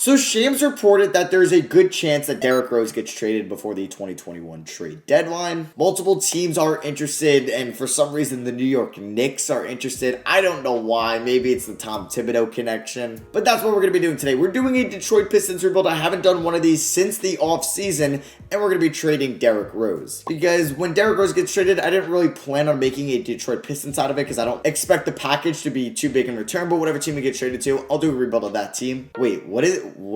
So Shams reported that there's a good chance that Derrick Rose gets traded before the 2021 trade deadline. Multiple teams are interested, and for some reason the New York Knicks are interested. I don't know why. Maybe it's the Tom Thibodeau connection. But that's what we're going to be doing today. We're doing a Detroit Pistons rebuild. I haven't done one of these since the offseason, and we're going to be trading Derrick Rose. Because when Derrick Rose gets traded, I didn't really plan on making a Detroit Pistons out of it because I don't expect the package to be too big in return, but whatever team we get traded to, I'll do a rebuild of that team. Wait, what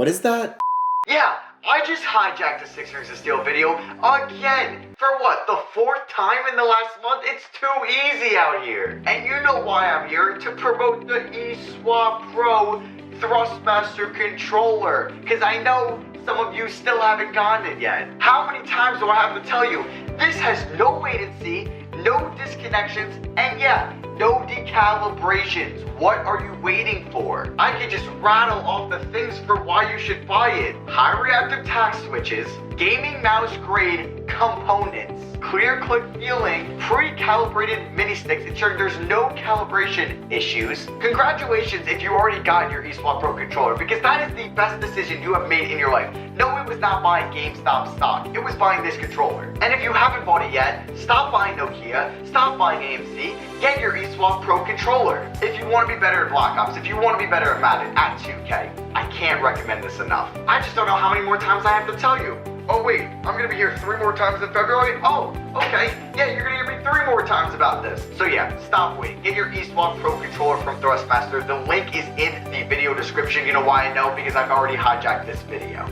is that? Yeah, I just hijacked the Sixers to Steal video again. For what, the fourth time in the last month? It's too easy out here. And you know why I'm here, to promote the eSwap Pro Thrustmaster controller. Because I know some of you still haven't gotten it yet. How many times do I have to tell you? This has no latency, no disconnections, and yeah, no decalibrations. What are you waiting for? I could just rattle off the things for why you should buy it. High reactive tact switches, gaming mouse grade components, clear click feeling, pre-calibrated mini sticks ensuring there's no calibration issues. Congratulations if you already got your eSwap Pro controller, because that is the best decision you have made in your life. No, it was not buying GameStop stock. It was buying this controller. And if you haven't bought it yet, stop buying Nokia, stop buying AMC, get your eSwap Pro controller. If you want to be better at Black Ops, if you want to be better at Madden, at 2K, I can't recommend this enough. I just don't know how many more times I have to tell you. Oh wait, I'm gonna be here 3 more times in February? Oh, okay. Yeah, you're gonna hear me 3 more times about this. So yeah, stop waiting. Get your eSwap Pro controller from Thrustmaster. The link is in the video description. You know why I know? Because I've already hijacked this video.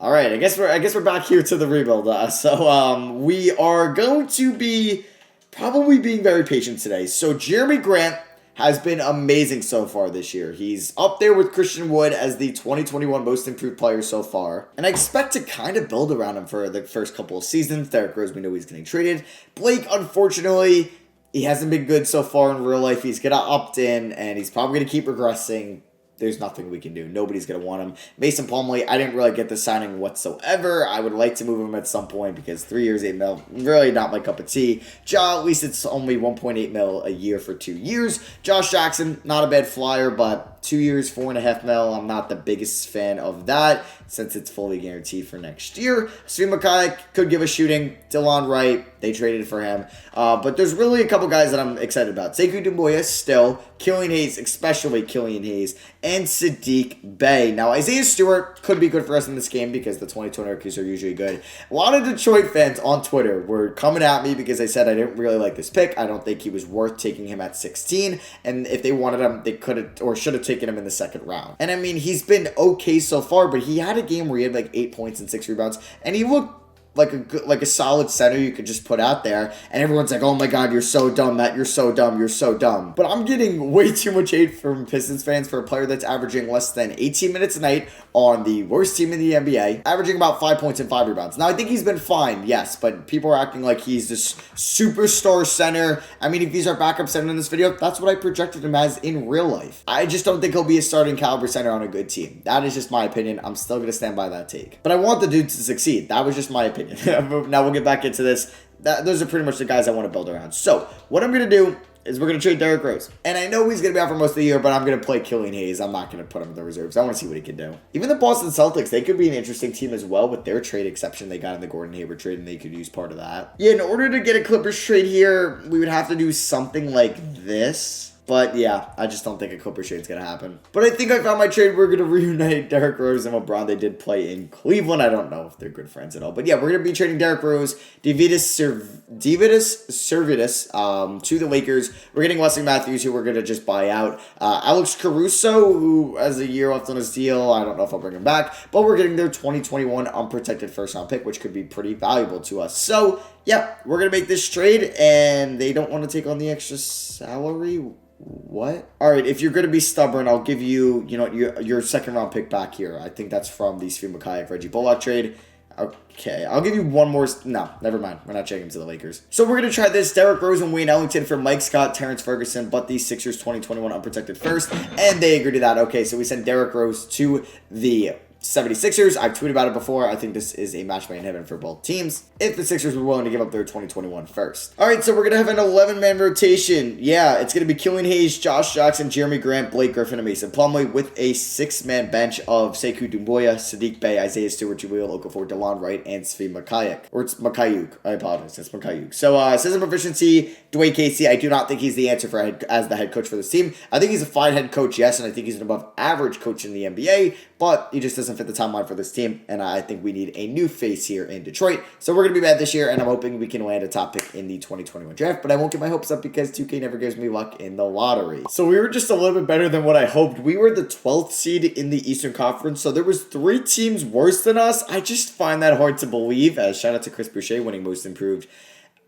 All right, I guess we're back here to the rebuild. We are going to be probably being very patient today. So Jeremy Grant has been amazing so far this year. He's up there with Christian Wood as the 2021 most improved player so far. And I expect to kind of build around him for the first couple of seasons. Derrick Rose, we know he's getting traded. Blake, unfortunately, he hasn't been good so far in real life. He's going to opt in, and he's probably going to keep regressing. There's nothing we can do. Nobody's going to want him. Mason Plumlee, I didn't really get the signing whatsoever. I would like to move him at some point because 3 years, $8 million, really not my cup of tea. Ja, at least it's only $1.8 million a year for 2 years. Josh Jackson, not a bad flyer, but 2 years, $4.5 million. I'm not the biggest fan of that since it's fully guaranteed for next year. Svi Mikhail could give a shooting. Delon Wright, they traded for him. But there's really a couple guys that I'm excited about. Sekou Doumbouya still, Killian Hayes, especially Killian Hayes, and Sadiq Bey. Now, Isaiah Stewart could be good for us in this game because the 2020 rookies are usually good. A lot of Detroit fans on Twitter were coming at me because they said I didn't really like this pick. I don't think he was worth taking him at 16. And if they wanted him, they could have or should have taken him in the second round. And I mean, he's been okay so far, but he had a game where he had like 8 points and 6 rebounds, and he looked like a solid center you could just put out there, and everyone's like, oh my god, you're so dumb, Matt, you're so dumb, you're so dumb. But I'm getting way too much hate from Pistons fans for a player that's averaging less than 18 minutes a night on the worst team in the NBA, averaging about 5 points and 5 rebounds. Now, I think he's been fine, yes, but people are acting like he's this superstar center. I mean, if he's our backup center in this video, that's what I projected him as in real life. I just don't think he'll be a starting caliber center on a good team. That is just my opinion. I'm still going to stand by that take. But I want the dude to succeed. That was just my opinion. Now we'll get back into this. Those are pretty much the guys I want to build around. So what I'm going to do is we're going to trade Derrick Rose. And I know he's going to be out for most of the year, but I'm going to play Killian Hayes. I'm not going to put him in the reserves. I want to see what he can do. Even the Boston Celtics, they could be an interesting team as well with their trade exception they got in the Gordon Hayward trade, and they could use part of that. Yeah, in order to get a Clippers trade here, we would have to do something like this. But yeah, I just don't think a Clippers trade's going to happen. But I think I found my trade. We're going to reunite Derrick Rose and LeBron. They did play in Cleveland. I don't know if they're good friends at all. But yeah, we're going to be trading Derrick Rose, Divitas Servitas to the Lakers. We're getting Wesley Matthews, who we're going to just buy out. Alex Caruso, who has a year left on his deal. I don't know if I'll bring him back. But we're getting their 2021 unprotected first-round pick, which could be pretty valuable to us. So yeah, we're going to make this trade, and they don't want to take on the extra salary. What? All right, if you're going to be stubborn, I'll give you, your second round pick back here. I think that's from the Svi Mikhail, Reggie Bullock trade. Okay, I'll give you one more. No, never mind. We're not checking to the Lakers. So we're going to try this. Derrick Rose and Wayne Ellington for Mike Scott, Terrence Ferguson, but the Sixers 2021 unprotected first. And they agree to that. Okay, so we send Derrick Rose to the 76ers. I've tweeted about it before. I think this is a match made in heaven for both teams, if the Sixers were willing to give up their 2021 first. All right, so we're going to have an 11-man rotation. Yeah, it's going to be Killian Hayes, Josh Jackson, Jeremy Grant, Blake Griffin, and Mason Plumlee, with a 6-man bench of Sekou Doumbouya, Sadiq Bey, Isaiah Stewart, Jahlil Okafor, DeLon Wright, and Svi Mikhailiuk. Or it's Mikhailiuk. I apologize. It's Mikhailiuk. So, system proficiency, Dwayne Casey. I do not think he's the answer for as the head coach for this team. I think he's a fine head coach, yes, and I think he's an above average coach in the NBA, but he just doesn't fit the timeline for this team, and I think we need a new face here in Detroit. So we're going to be bad this year, and I'm hoping we can land a top pick in the 2021 draft, but I won't get my hopes up because 2K never gives me luck in the lottery. So we were just a little bit better than what I hoped. We were the 12th seed in the Eastern Conference, so there was 3 teams worse than us. I just find that hard to believe, as shout out to Chris Boucher winning Most Improved.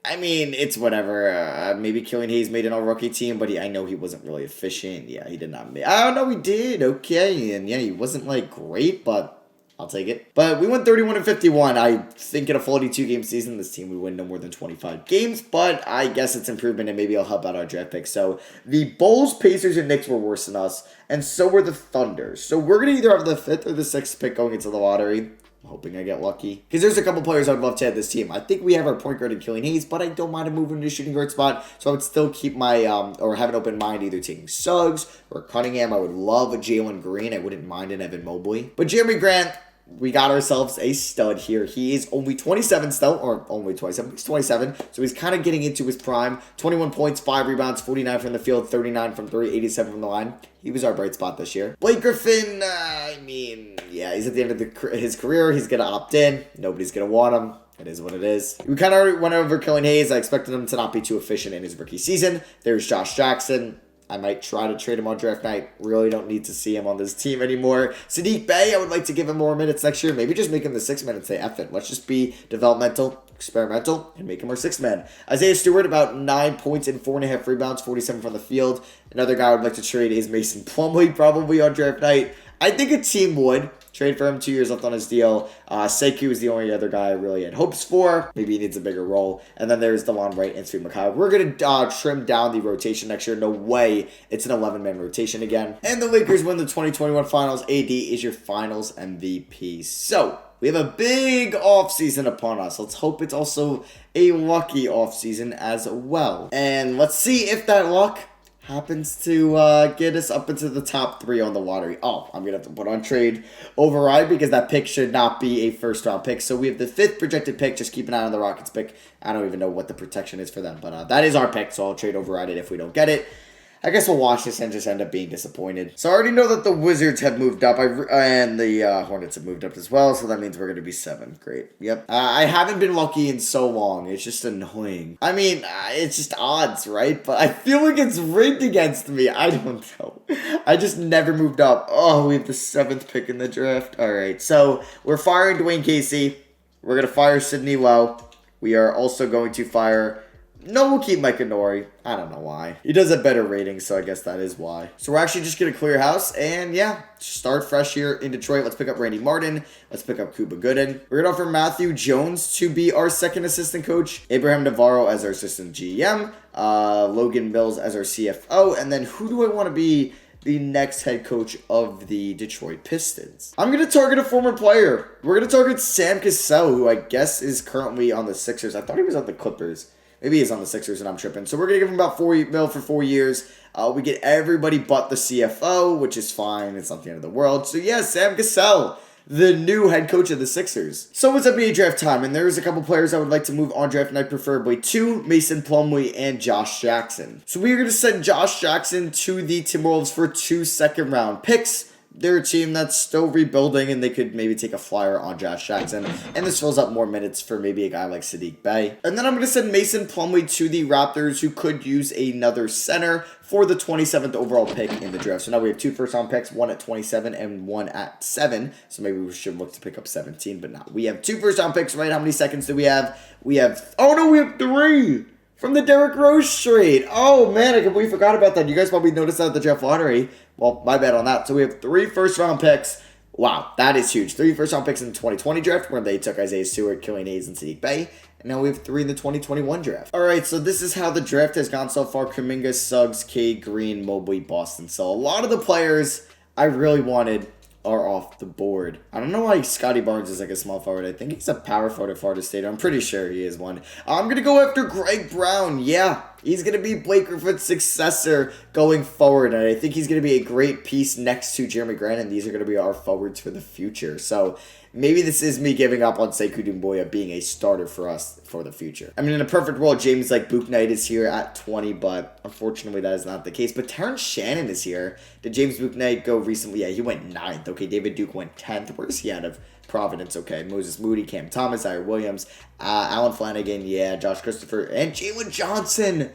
I mean, it's whatever. Maybe Killian Hayes made an all-rookie team, but I know he wasn't really efficient. Yeah, he did not make... I don't know, he did. Okay, and yeah, he wasn't, like, great, but I'll take it. But we went 31-51. I think in a full 82-game season, this team would win no more than 25 games, but I guess it's improvement, and maybe it'll help out our draft pick. So the Bulls, Pacers, and Knicks were worse than us, and so were the Thunder. So we're going to either have the 5th or the 6th pick going into the lottery. I'm hoping I get lucky, because there's a couple players I'd love to add this team. I think we have our point guard in Killian Hayes, but I don't mind him moving to the shooting guard spot, so I would still keep my, or have an open mind either taking Suggs or Cunningham. I would love a Jalen Green. I wouldn't mind an Evan Mobley. But Jeremy Grant, we got ourselves a stud here. He is only 27 still, or only 27. He's 27, so he's kind of getting into his prime. 21 points, 5 rebounds, 49 from the field, 39 from 3, 87 from the line. He was our bright spot this year. Blake Griffin, yeah, he's at the end of his career. He's going to opt in. Nobody's going to want him. It is what it is. We kind of already went over Killian Hayes. I expected him to not be too efficient in his rookie season. There's Josh Jackson. I might try to trade him on draft night. Really don't need to see him on this team anymore. Sadiq Bey, I would like to give him more minutes next year. Maybe just make him the 6th man and say, F it. Let's just be developmental, experimental, and make him our 6th man. Isaiah Stewart, about 9 points and 4.5 rebounds, 47 from the field. Another guy I would like to trade is Mason Plumlee, probably on draft night. I think a team would trade for him. 2 years left on his deal. Sekou is the only other guy I really had hopes for. Maybe he needs a bigger role. And then there's DeLon Wright and Svi Mikhailiuk. We're going to trim down the rotation next year. No way it's an 11-man rotation again. And the Lakers win the 2021 Finals. AD is your Finals MVP. So we have a big offseason upon us. Let's hope it's also a lucky offseason as well. And let's see if that luck happens to get us up into the top 3 on the lottery. Oh, I'm going to have to put on trade override because that pick should not be a first-round pick. So we have the 5th projected pick. Just keep an eye on the Rockets pick. I don't even know what the protection is for them, but that is our pick, so I'll trade override it if we don't get it. I guess we'll watch this and just end up being disappointed. So I already know that the Wizards have moved up, and the Hornets have moved up as well, so that means we're going to be 7. Great. Yep. I haven't been lucky in so long. It's just annoying. I mean, it's just odds, right? But I feel like it's rigged against me. I don't know. I just never moved up. Oh, we have the 7th pick in the draft. All right, so we're firing Dwayne Casey. We're going to fire Sidney Lowe. We are also going to fire... No, we'll keep Mike Nori. I don't know why. He does a better rating, so I guess that is why. So we're actually just going to clear house, and yeah, start fresh here in Detroit. Let's pick up Randy Martin. Let's pick up Cuba Gooden. We're going to offer Matthew Jones to be our 2nd assistant coach, Abraham Navarro as our assistant GM, Logan Mills as our CFO, and then who do I want to be the next head coach of the Detroit Pistons? I'm going to target a former player. We're going to target Sam Cassell, who I guess is currently on the Sixers. I thought he was on the Clippers. Maybe he's on the Sixers and I'm tripping. So we're going to give him about $4 million for 4 years. We get everybody but the CFO, which is fine. It's not the end of the world. So yeah, Sam Cassell, the new head coach of the Sixers. So it's NBA draft time, and there's a couple players I would like to move on draft night, preferably 2, Mason Plumlee and Josh Jackson. So we are going to send Josh Jackson to the Timberwolves for 2 second-round picks. They're a team that's still rebuilding, and they could maybe take a flyer on Josh Jackson. And this fills up more minutes for maybe a guy like Sadiq Bey. And then I'm going to send Mason Plumlee to the Raptors, who could use another center for the 27th overall pick in the draft. So now we have 2 first-round picks, 1 at 27 and 1 at 7. So maybe we should look to pick up 17, but no. We have 2 first-round picks, right? How many seconds do we have? We have 3! From the Derrick Rose trade. Oh, man, I completely forgot about that. You guys probably noticed that at the draft lottery. Well, my bad on that. So we have 3 first-round picks. Wow, that is huge. 3 first-round picks in the 2020 draft, where they took Isaiah Stewart, Killian Hayes, and Sadiq Bey. And now we have 3 in the 2021 draft. All right, so this is how the draft has gone so far. Kuminga, Suggs, Cade, Green, Mobley, Boston. So a lot of the players I really wanted are off the board. I don't know why Scotty Barnes is like a small forward. I think he's a power forward at Florida State. I'm pretty sure he is one. I'm going to go after Greg Brown. Yeah, he's going to be Blake Griffin's successor going forward. And I think he's going to be a great piece next to Jeremy Grant. And these are going to be our forwards for the future. So maybe this is me giving up on Sekou Doumbouya being a starter for us for the future. I mean, in a perfect world, James like Bouknight is here at 20, but unfortunately that is not the case. But Terrence Shannon is here. Did James Bouknight go recently? Yeah, he went 9th. Okay, David Duke went 10th. Where's he out of? Providence. Okay, Moses Moody, Cam Thomas, Ira Williams, Alan Flanagan, yeah, Josh Christopher, and Jalen Johnson.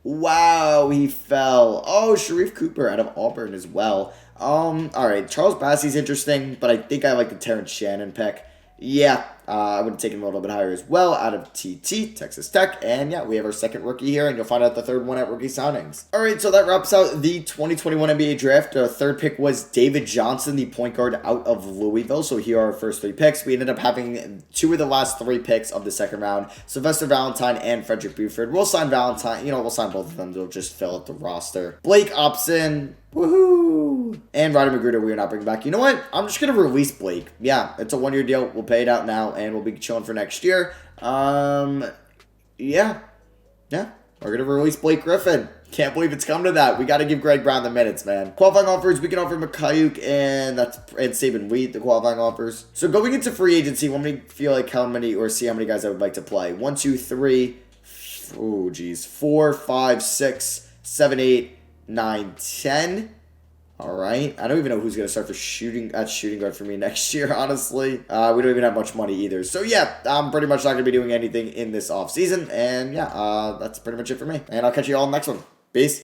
Wow, he fell. Oh, Sharif Cooper out of Auburn as well. All right, Charles Bassey's interesting, but I think I like the Terrence Shannon pick. Yeah, I would have taken him a little bit higher as well out of TT, Texas Tech. And yeah, we have our second rookie here, and you'll find out the third one at rookie signings. All right, so that wraps out the 2021 NBA draft. Our third pick was David Johnson, the point guard out of Louisville. So here are our first 3 picks. We ended up having 2 of the last 3 picks of the second round, Sylvester Valentine and Frederick Buford. We'll sign Valentine. We'll sign both of them. They'll just fill out the roster. Blake Upson. Woohoo! And Roddy Magruder, we are not bringing back. You know what? I'm just going to release Blake. Yeah, it's a 1-year deal. We'll pay it out now, and we'll be chilling for next year. Yeah. We're going to release Blake Griffin. Can't believe it's come to that. We got to give Greg Brown the minutes, man. Qualifying offers, we can offer Mikayuk and Saban Wheat, the qualifying offers. So going into free agency, let me feel like how many guys I would like to play. 1, 2, 3. Oh, geez. 4, 5, 6, 7, 8. 9, 10. All right. I don't even know who's going to start for shooting guard for me next year, honestly. We don't even have much money either. So, yeah, I'm pretty much not going to be doing anything in this offseason. And, yeah, that's pretty much it for me. And I'll catch you all in the next one. Peace.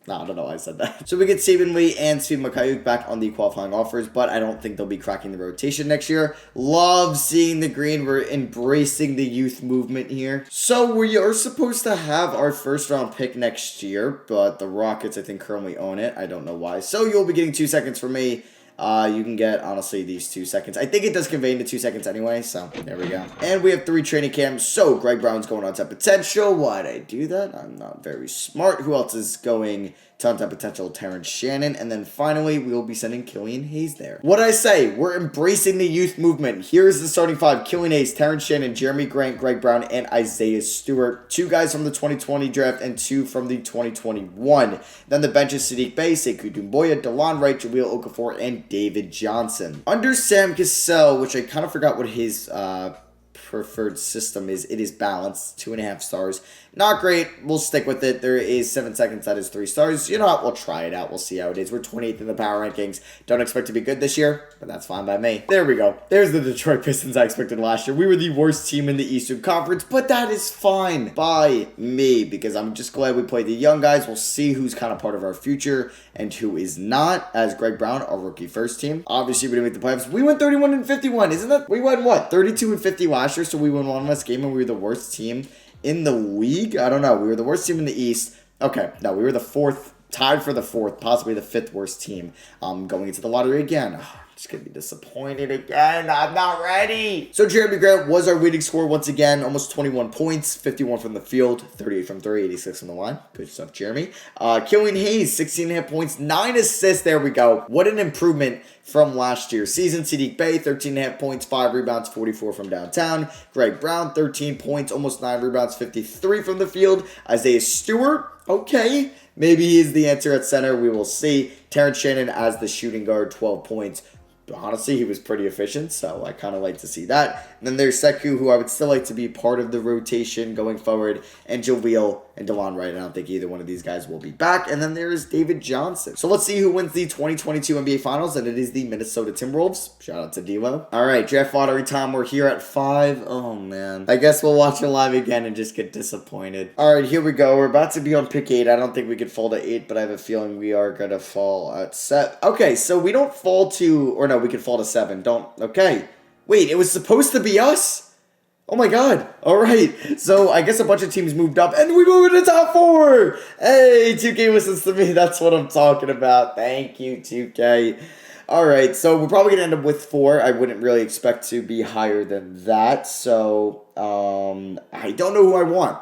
No, I don't know why I said that. So we get Saban Lee and Steve Mikayuk back on the qualifying offers, but I don't think they'll be cracking the rotation next year. Love seeing the green. We're embracing the youth movement here. So we are supposed to have our first round pick next year, but the Rockets, I think, currently own it. I don't know why. So you'll be getting 2 seconds from me. You can get, honestly, these 2 seconds. I think it does convey into 2 seconds anyway, so there we go. And we have 3 training camps, so Greg Brown's going on to potential. Why'd I do that? I'm not very smart. Who else is going to on potential? Terrence Shannon. And then finally, we will be sending Killian Hayes there. What'd I say? We're embracing the youth movement. Here's the starting 5. Killian Hayes, Terrence Shannon, Jeremy Grant, Greg Brown, and Isaiah Stewart. 2 guys from the 2020 draft and 2 from the 2021. Then the bench is Saddiq Bey, Sekou Doumbouya, DeLon Wright, Jahlil Okafor, and David Johnson. Under Sam Cassell, which I kind of forgot what his preferred system is. It is balanced, 2.5 stars. Not great. We'll stick with it. There is 7 seconds. That is 3 stars. You know what? We'll try it out. We'll see how it is. We're 28th in the power rankings. Don't expect to be good this year, but that's fine by me. There we go. There's the Detroit Pistons I expected last year. We were the worst team in the Eastern Conference, but that is fine by me because I'm just glad we played the young guys. We'll see who's kind of part of our future and who is not, as Greg Brown, our rookie first team. Obviously, we didn't make the playoffs. We went 31-51. Isn't that? We went what? 32-50 last year, so we won one less game and we were the worst team in the league? I don't know. We were the worst team in the East. Okay, no, we were the 4th, tied for the 4th, possibly the 5th worst team going into the lottery again. Just going to be disappointed again. I'm not ready. So Jeremy Grant was our leading scorer once again. Almost 21 points, 51 from the field, 38 from 3, 86 from the line. Good stuff, Jeremy. Killian Hayes, 16.5 points, 9 assists. There we go. What an improvement from last year's season. Saddiq Bey, 13.5 points, 5 rebounds, 44 from downtown. Greg Brown, 13 points, almost 9 rebounds, 53 from the field. Isaiah Stewart, okay. Maybe he's the answer at center. We will see. Terrence Shannon as the shooting guard, 12 points. Honestly, he was pretty efficient, so I kind of like to see that. And then there's Sekou, who I would still like to be part of the rotation going forward, and Jahlil and DeLon Wright. I don't think either one of these guys will be back. And then there's David Johnson. So let's see who wins the 2022 NBA Finals, and it is the Minnesota Timberwolves. Shout out to D-Lo. All right, draft lottery time. We're here at 5. Oh, man. I guess we'll watch it live again and just get disappointed. All right, here we go. We're about to be on pick 8. I don't think we could fall to 8, but I have a feeling we are going to fall at 7. Okay, so we don't fall to, or no, we could fall to 7. Okay. Wait, it was supposed to be us? Oh my god. Alright. So I guess a bunch of teams moved up and we moved into top 4. Hey, 2K listens to me. That's what I'm talking about. Thank you, 2K. Alright, so we're probably going to end up with 4. I wouldn't really expect to be higher than that. So, I don't know who I want.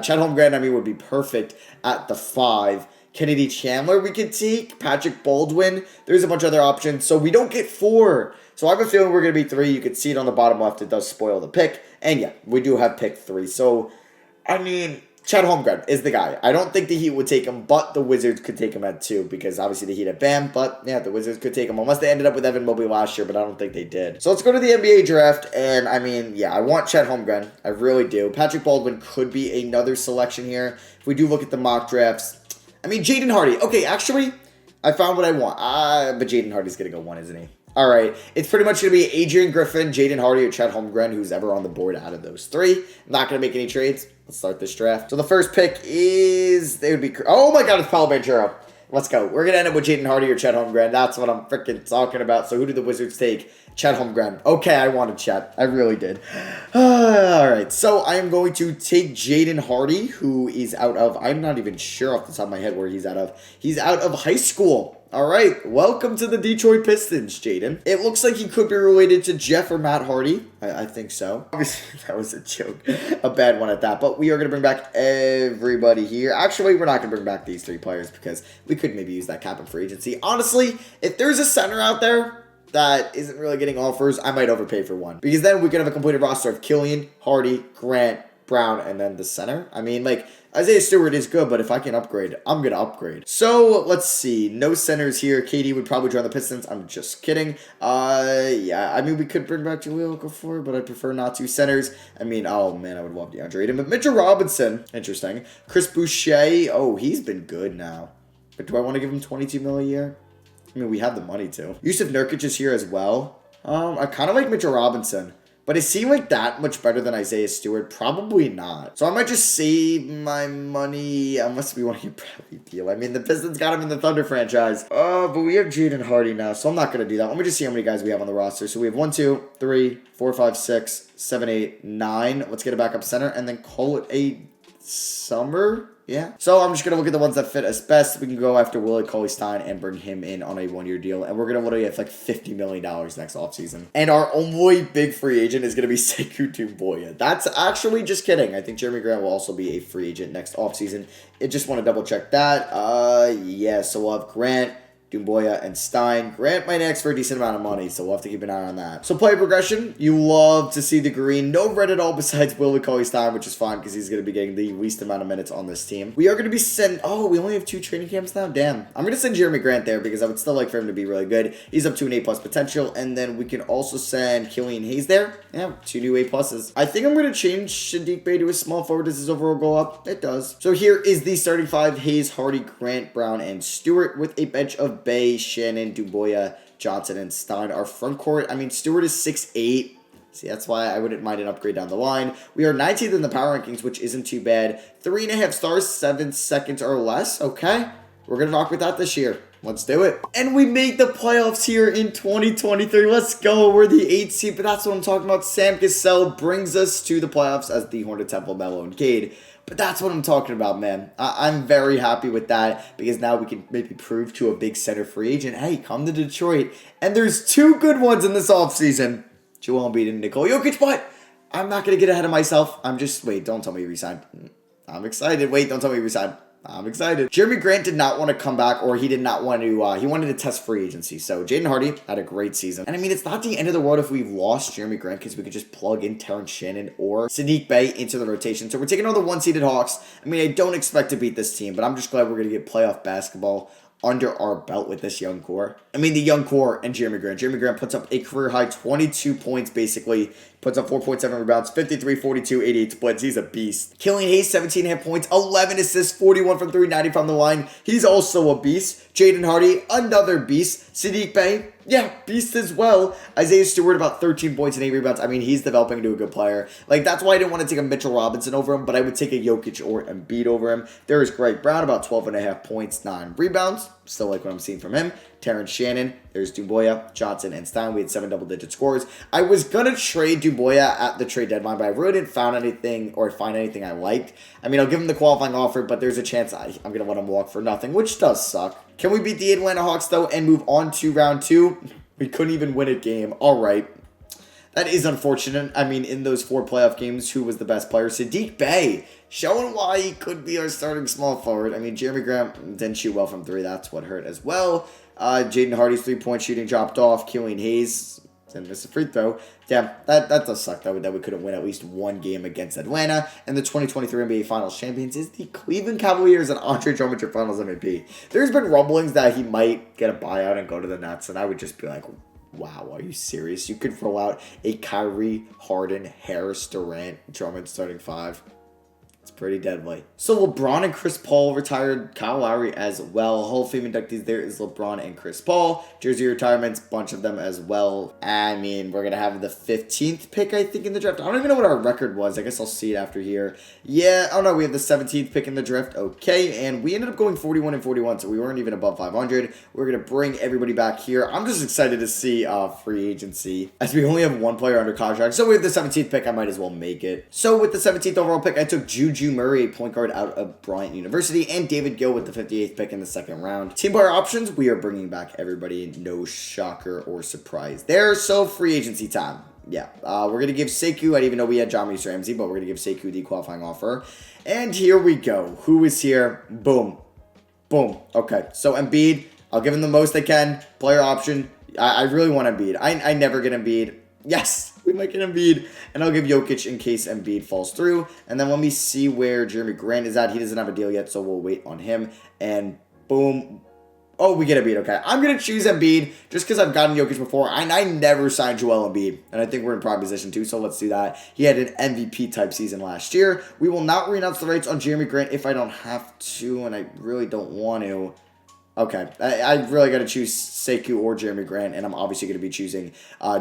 Chet Holmgren, would be perfect at the 5. Kennedy Chandler we could take. Patrick Baldwin. There's a bunch of other options. So we don't get 4. So I have a feeling we're going to be 3. You can see it on the bottom left. It does spoil the pick. And yeah, we do have pick 3. So, I mean, Chet Holmgren is the guy. I don't think the Heat would take him, but the Wizards could take him at 2 because obviously the Heat had Bam, but yeah, the Wizards could take him unless they ended up with Evan Mobley last year, but I don't think they did. So let's go to the NBA draft, and I mean, yeah, I want Chet Holmgren. I really do. Patrick Baldwin could be another selection here. If we do look at the mock drafts, I mean, Jaden Hardy. Okay, actually, I found what I want. But Jaden Hardy's going to go 1, isn't he? All right, it's pretty much going to be Adrian Griffin, Jaden Hardy, or Chet Holmgren, who's ever on the board out of those 3. I'm not going to make any trades. Let's start this draft. So the first pick is, they would be, oh my God, it's Paolo Banchero. Let's go. We're going to end up with Jaden Hardy or Chet Holmgren. That's what I'm freaking talking about. So who did the Wizards take? Chet Holmgren. Okay, I wanted Chet. I really did. All right, so I am going to take Jaden Hardy, who is out of, I'm not even sure off the top of my head where he's out of. He's out of high school. All right, welcome to the Detroit Pistons, Jaden. It looks like he could be related to Jeff or Matt Hardy. I think so. Obviously, that was a joke. A bad one at that. But we are going to bring back everybody here. Actually, we're not going to bring back these 3 players because we could maybe use that cap in free agency. Honestly, if there's a center out there that isn't really getting offers, I might overpay for one. Because then we could have a completed roster of Killian, Hardy, Grant, Brown, and then the center. I mean, like, Isaiah Stewart is good, but if I can upgrade, I'm going to upgrade. So, let's see. No centers here. KD would probably join the Pistons. I'm just kidding. Yeah, I mean, we could bring back Jahlil Okafor, but I prefer not to. Centers, I mean, oh, man, I would love DeAndre Ayton. But Mitchell Robinson, interesting. Chris Boucher, oh, he's been good now. But do I want to give him $22 million a year? I mean, we have the money to. Yusuf Nurkic is here as well. I kind of like Mitchell Robinson. But is he like that much better than Isaiah Stewart? Probably not. So I might just save my money unless we want to get Bradley Beal. I mean, the Pistons got him in the Thunder franchise. Oh, but we have Jaden Hardy now, so I'm not going to do that. Let me just see how many guys we have on the roster. So we have 1, 2, 3, 4, 5, 6, 7, 8, 9. Let's get a backup center and then call it a summer. Yeah. So I'm just going to look at the ones that fit us best. We can go after Willie Cauley-Stein and bring him in on a 1-year deal. And we're going to literally have like $50 million next offseason. And our only big free agent is going to be Sekou Doumbouya. That's actually just kidding. I think Jeremy Grant will also be a free agent next offseason. I just want to double check that. Yeah. So we'll have Grant, Doumbouya, and Stein. Grant might ask for a decent amount of money, so we'll have to keep an eye on that. So player progression, you love to see the green. No red at all besides Willie Cauley-Stein, which is fine because he's going to be getting the least amount of minutes on this team. We are going to be sending, oh, we only have 2 training camps now? Damn. I'm going to send Jeremy Grant there because I would still like for him to be really good. He's up to an A+ potential, and then we can also send Killian Hayes there. Yeah, 2 new A+. I think I'm going to change Sadiq Bey to a small forward. Does his overall go up? It does. So here is the starting 5, Hayes, Hardy, Grant, Brown, and Stewart with a bench of Bey, Shannon, Doumbouya, Johnson, and Stein. Our front court, I mean, Stewart is 6'8". See, that's why I wouldn't mind an upgrade down the line. We are 19th in the power rankings, which isn't too bad. 3.5 stars, 7 seconds or less. Okay, we're going to rock with that this year. Let's do it. And we made the playoffs here in 2023. Let's go. We're the 8th seed, but that's what I'm talking about. Sam Cassell brings us to the playoffs as the Hornets have LaMelo and Cade. But that's what I'm talking about, man. I'm very happy with that because now we can maybe prove to a big center free agent, hey, come to Detroit. And there's 2 good ones in this offseason. Joel Embiid and Nikola Jokic, but I'm not going to get ahead of myself. Wait, don't tell me he resigned. I'm excited. Wait, don't tell me he resigned. I'm excited. Jeremy Grant did not want to come back, or he did not want to, he wanted to test free agency. So Jaden Hardy had a great season. And I mean, it's not the end of the world if we've lost Jeremy Grant because we could just plug in Terrence Shannon or Sadiq Bey into the rotation. So we're taking on the 1-seeded Hawks. I mean, I don't expect to beat this team, but I'm just glad we're going to get playoff basketball under our belt with this young core. I mean, the young core and Jeremy Grant. Jeremy Grant puts up a career-high 22 points, basically. Puts up 4.7 rebounds, 53, 42, 88 splits. He's a beast. Killian Hayes, 17.5 points, 11 assists, 41 from 3, 90 from the line. He's also a beast. Jaden Hardy, another beast. Sadiq Bey, yeah, beast as well. Isaiah Stewart, about 13 points and 8 rebounds. I mean, he's developing into a good player. Like, that's why I didn't want to take a Mitchell Robinson over him, but I would take a Jokic or Embiid over him. There is Greg Brown, about 12.5 points, 9 rebounds. Still like what I'm seeing from him. Terrence Shannon, there's Doumbouya, Johnson, and Stein. We had 7 double-digit scores. I was going to trade Doumbouya at the trade deadline, but I really didn't find anything I liked. I mean, I'll give him the qualifying offer, but there's a chance I'm going to let him walk for nothing, which does suck. Can we beat the Atlanta Hawks, though, and move on to round 2? We couldn't even win a game. All right. That is unfortunate. I mean, in those 4 playoff games, who was the best player? Saddiq Bey, showing why he could be our starting small forward. I mean, Jeremy Grant didn't shoot well from 3. That's what hurt as well. Jaden Hardy's 3-point shooting dropped off. Killian Hayes didn't miss a free throw. Yeah, that does suck, though, that we couldn't win at least one game against Atlanta. And the 2023 NBA Finals champions is the Cleveland Cavaliers, and Andre Drummond your Finals MVP. There's been rumblings that he might get a buyout and go to the Nets, and I would just be like, wow, are you serious? You could roll out a Kyrie, Harden, Harris, Durant, Drummond starting 5. It's pretty deadly. So LeBron and Chris Paul retired. Kyle Lowry as well. Hall of Fame inductees there is LeBron and Chris Paul. Jersey retirements, bunch of them as well. I mean, we're going to have the 15th pick, I think, in the draft. I don't even know what our record was. I guess I'll see it after here. Yeah, oh no, we have the 17th pick in the draft. Okay, and we ended up going 41 and 41, so we weren't even above 500. We're going to bring everybody back here. I'm just excited to see free agency, as we only have one player under contract. So we have the 17th pick. I might as well make it. So with the 17th overall pick, I took Juju Murray, a point guard out of Bryant University, and David Gill with the 58th pick in the second round. Team player options, we are bringing back everybody. No shocker or surprise there. So free agency time. Yeah, we're going to give Sekou, I didn't even know we had John Reese Ramsey, but we're going to give Sekou the qualifying offer. And here we go. Who is here? Boom. Boom. Okay, so Embiid, I'll give him the most I can. Player option. I really want Embiid. I never get Embiid. Yes, we might get Embiid. And I'll give Jokic in case Embiid falls through. And then let me see where Jeremy Grant is at. He doesn't have a deal yet, so we'll wait on him. And boom. Oh, we get Embiid. Okay, I'm going to choose Embiid just because I've gotten Jokic before. I never signed Joel Embiid. And I think we're in prime position too, so let's do that. He had an MVP type season last year. We will not renounce the rights on Jeremy Grant if I don't have to, and I really don't want to. Okay, I really got to choose Sekou or Jeremy Grant, and I'm obviously going to be choosing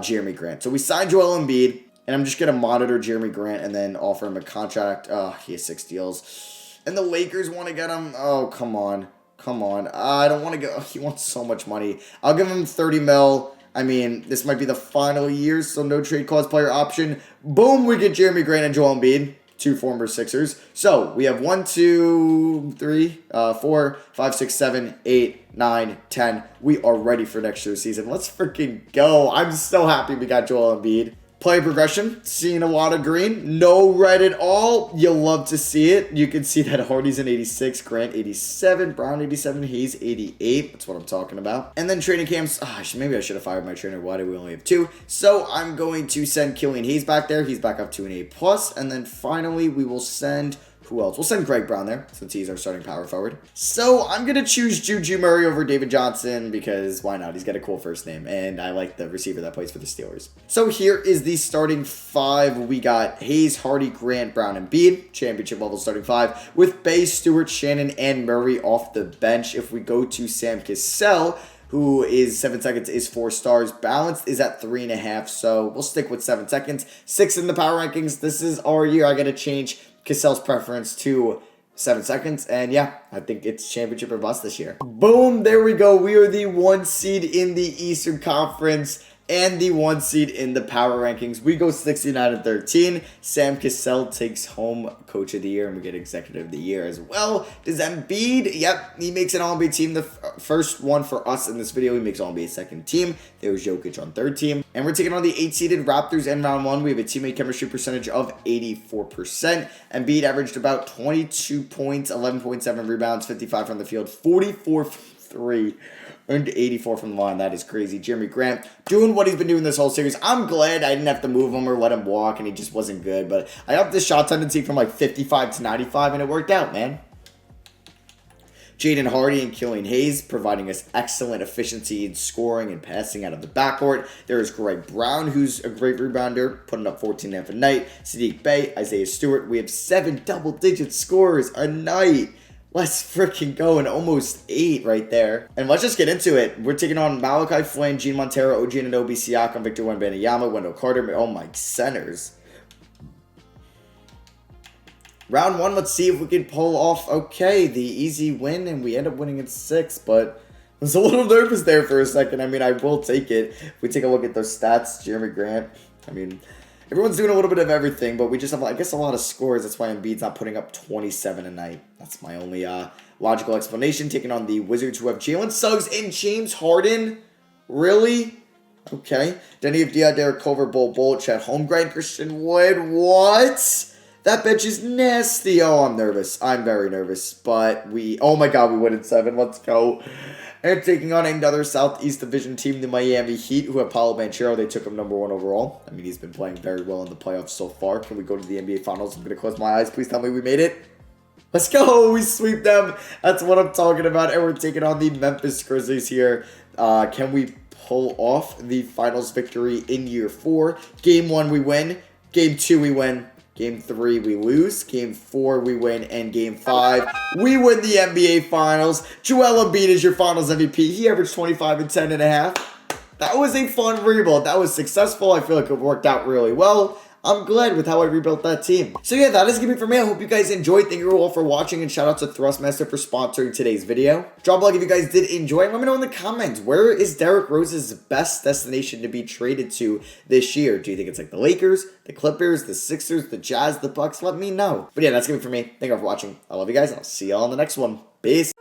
Jeremy Grant. So we signed Joel Embiid, and I'm just going to monitor Jeremy Grant and then offer him a contract. Oh, he has 6 deals. And the Lakers want to get him. Oh, come on. Come on. I don't want to go. He wants so much money. I'll give him 30 mil. I mean, this might be the final year, so no trade clause player option. Boom, we get Jeremy Grant and Joel Embiid. 2 former Sixers. So we have 1, 2, 3, 4, 5, 6, 7, 8, 9, 10. We are ready for next year's season. Let's freaking go. I'm so happy we got Joel Embiid. Player progression, seeing a lot of green, no red at all. You'll love to see it. You can see that Hardy's an 86, Grant 87, Brown 87, Hayes 88. That's what I'm talking about. And then training camps, maybe I should have fired my trainer. Why do we only have 2? So I'm going to send Killian Hayes back there. He's back up to an A+. And then finally, we will send... Who else? We'll send Greg Brown there, since he's our starting power forward. So I'm going to choose Juju Murray over David Johnson, because why not? He's got a cool first name, and I like the receiver that plays for the Steelers. So here is the starting 5. We got Hayes, Hardy, Grant, Brown, and Embiid. Championship level starting 5. With Bey, Stewart, Shannon, and Murray off the bench. If we go to Sam Cassell, who is 7 seconds, is 4 stars. Balanced is at 3.5, so we'll stick with 7 seconds. 6 in the power rankings. This is our year. I got to change Cassell's preference to 7 seconds, and yeah, I think it's championship or bust this year. Boom, there we go. We are the 1 seed in the Eastern Conference and the 1 seed in the power rankings. We go 69-13. Sam Cassell takes home Coach of the Year, and we get Executive of the Year as well. Does Embiid? Yep, he makes an All-NBA team. The first one for us in this video. He makes All-NBA second team. There's Jokic on third team. And we're taking on the 8-seeded Raptors in round 1. We have a teammate chemistry percentage of 84%. Embiid averaged about 22 points, 11.7 rebounds, 55 from the field, 44 from 3. Earned 84 from the line. That is crazy. Jeremy Grant doing what he's been doing this whole series. I'm glad I didn't have to move him or let him walk, and he just wasn't good. But I upped his shot tendency from like 55 to 95, and it worked out, man. Jaden Hardy and Killian Hayes providing us excellent efficiency in scoring and passing out of the backcourt. There is Greg Brown, who's a great rebounder, putting up 14.5 a night. Saddiq Bey, Isaiah Stewart. We have 7 double-digit scorers a night. Let's freaking go, and almost 8 right there. And let's just get into it. We're taking on Malachi Flynn, Gene Montero, OG Anunoby, Siakam, Victor Wembanyama, Wendell Carter. Oh my, centers. Round 1, let's see if we can pull off, okay, the easy win, and we end up winning in 6, but I was a little nervous there for a second. I mean, I will take it. If we take a look at those stats, Jeremy Grant, I mean, everyone's doing a little bit of everything, but we just have, I guess, a lot of scores. That's why Embiid's not putting up 27 a night. That's my only logical explanation. Taking on the Wizards, who have Jalen Suggs and James Harden. Really? Okay. Denny of Dia, Derrick Culver, Bull, Chet Holmgren, Christian Wood. What? That bench is nasty. Oh, I'm nervous. I'm very nervous. But oh my God, we win in 7. Let's go. And taking on another Southeast Division team, the Miami Heat, who have Paolo Banchero. They took him #1 overall. I mean, he's been playing very well in the playoffs so far. Can we go to the NBA Finals? I'm going to close my eyes. Please tell me we made it. Let's go. We sweep them. That's what I'm talking about. And we're taking on the Memphis Grizzlies here. Can we pull off the finals victory in year 4? Game 1, we win. Game 2, we win. Game 3, we lose. Game 4, we win. And Game 5, we win the NBA Finals. Joel Embiid is your Finals MVP. He averaged 25 and 10.5. That was a fun rebuild. That was successful. I feel like it worked out really well. I'm glad with how I rebuilt that team. So yeah, that is going to be for me. I hope you guys enjoyed. Thank you all for watching, and shout out to Thrustmaster for sponsoring today's video. Drop a like if you guys did enjoy, and let me know in the comments, where is Derrick Rose's best destination to be traded to this year? Do you think it's like the Lakers, the Clippers, the Sixers, the Jazz, the Bucks? Let me know. But yeah, that's going to be for me. Thank you all for watching. I love you guys, and I'll see y'all on the next one. Peace.